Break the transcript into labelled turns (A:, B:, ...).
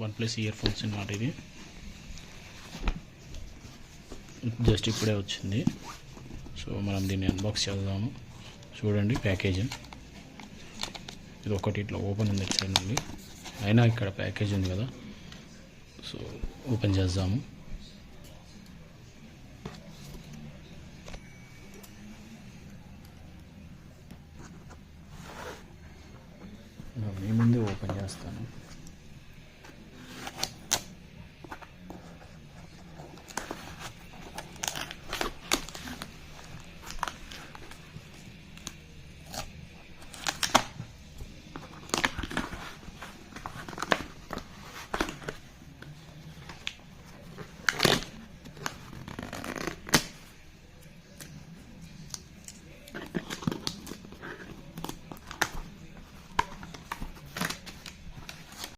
A: OnePlus ear phones అన్నమాట. ఇది just ఇప్పుడే వచ్చింది. సో మనం దీన్ని అన్బాక్స్ చేద్దాము. చూడండి ప్యాకేజ్ ఇది ఒకటి ఇట్లా ఓపెన్ ఉంది సైడ్ నుండి, అయినా ఇక్కడ ప్యాకేజ్ ఉంది కదా. సో ఓపెన్ చేద్దాము. మీ ముందే ఓపెన్ చేస్తాను.